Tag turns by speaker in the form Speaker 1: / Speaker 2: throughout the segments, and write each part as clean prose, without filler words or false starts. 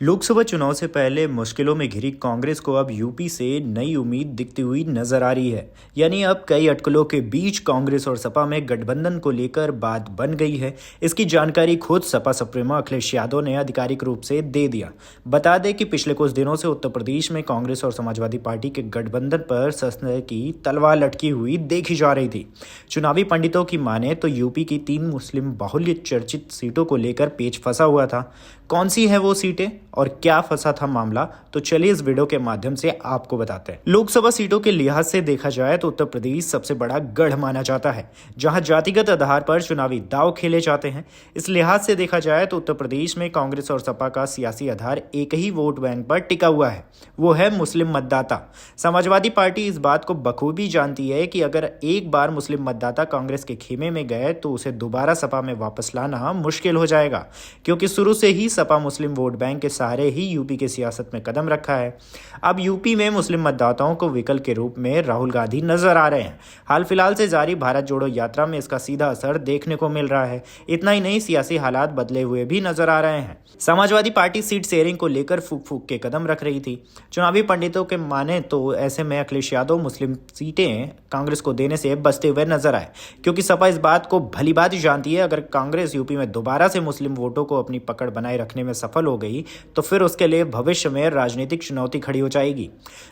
Speaker 1: लोकसभा चुनाव से पहले मुश्किलों में घिरी कांग्रेस को अब यूपी से नई उम्मीद दिखती हुई नजर आ रही है। यानी अब कई अटकलों के बीच कांग्रेस और सपा में गठबंधन को लेकर बात बन गई है। इसकी जानकारी खुद सपा सुप्रीमो अखिलेश यादव ने आधिकारिक रूप से दे दिया। बता दें कि पिछले कुछ दिनों से उत्तर प्रदेश में कांग्रेस और समाजवादी पार्टी के गठबंधन पर ससने की तलवार लटकी हुई देखी जा रही थी। चुनावी पंडितों की माने तो यूपी की 3 मुस्लिम बाहुल्य चर्चित सीटों को लेकर पेच फंसा हुआ था। कौन सी है वो सीटें और क्या फंसा था मामला, तो चलिए इस वीडियो के माध्यम से आपको बताते हैं। लोकसभा सीटों के लिहाज से देखा जाए तो उत्तर प्रदेश सबसे बड़ा गढ़ माना जाता है, जहां जातिगत आधार पर चुनावी दांव खेले जाते हैं। इस लिहाज से देखा जाए तो उत्तर प्रदेश में कांग्रेस और सपा का सियासी आधार एक ही वोट बैंक पर टिका हुआ है, वो है मुस्लिम मतदाता। समाजवादी पार्टी इस बात को बखूबी जानती है कि अगर एक बार मुस्लिम मतदाता कांग्रेस के खेमे में गए तो उसे दोबारा सपा में वापस लाना मुश्किल हो जाएगा, क्योंकि शुरू से ही सपा मुस्लिम वोट बैंक के सहारे ही यूपी की सियासत में कदम रखा है। अब यूपी में मुस्लिम मतदाताओं को विकल्प के रूप में राहुल गांधी नजर आ रहे हैं। हाल फिलहाल से जारी भारत जोड़ो यात्रा में इसका सीधा असर देखने को मिल रहा है। इतना ही नहीं, सियासी हालात बदले हुए भी नजर आ रहे हैं। समाजवादी पार्टी सीट शेयरिंग को लेकर फूक फूक के कदम रख रही थी। चुनावी पंडितों के माने तो ऐसे में अखिलेश यादव मुस्लिम सीटें कांग्रेस को देने से बचते हुए नजर आए, क्योंकि सपा इस बात को भली भांति जानती है अगर कांग्रेस यूपी में दोबारा से मुस्लिम वोटों को अपनी पकड़ बनाए रखने में सफल हो गई तो फिर उसके लिए भविष्य में राजनीतिक चुनौती खड़ी हो जाएगी।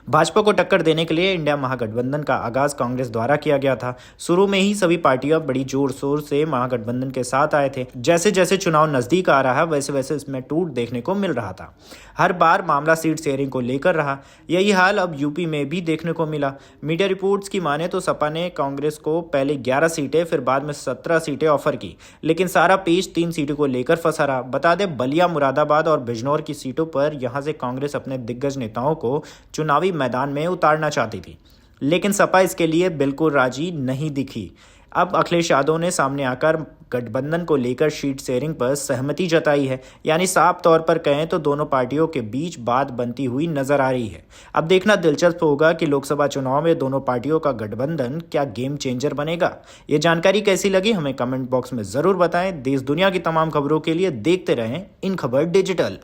Speaker 1: भाजपा को टक्कर देने के लिए इंडिया महागठबंधन का आगाज कांग्रेस द्वारा किया गया था। शुरू में ही सभी पार्टियां बड़ी जोर शोर से महागठबंधन के साथ आए थे। जैसे जैसे चुनाव नजदीक आ रहा वैसे वैसे इसमें टूट देखने को मिल रहा था। हर बार मामला सीट शेयरिंग को लेकर रहा। यही हाल अब यूपी में भी देखने को मिला। मीडिया रिपोर्ट्स की माने तो सपा ने कांग्रेस को पहले 11 सीटें फिर बाद में 17 सीटें ऑफर की, लेकिन सारा पेच 3 सीटों को लेकर फंसा रहा। बता दें, बलिया, मुरादाबाद और बिजनौर की सीटों पर यहां से कांग्रेस अपने दिग्गज नेताओं को चुनावी मैदान में उतारना चाहती थी, लेकिन सपा इसके लिए बिल्कुल राजी नहीं दिखी। अब अखिलेश यादव ने सामने आकर गठबंधन को लेकर सीट शेयरिंग पर सहमति जताई है। यानी साफ तौर पर कहें तो दोनों पार्टियों के बीच बात बनती हुई नजर आ रही है। अब देखना दिलचस्प होगा कि लोकसभा चुनाव में दोनों पार्टियों का गठबंधन क्या गेम चेंजर बनेगा। ये जानकारी कैसी लगी हमें कमेंट बॉक्स में जरूर बताएं। देश दुनिया की तमाम खबरों के लिए देखते रहें इन खबर डिजिटल।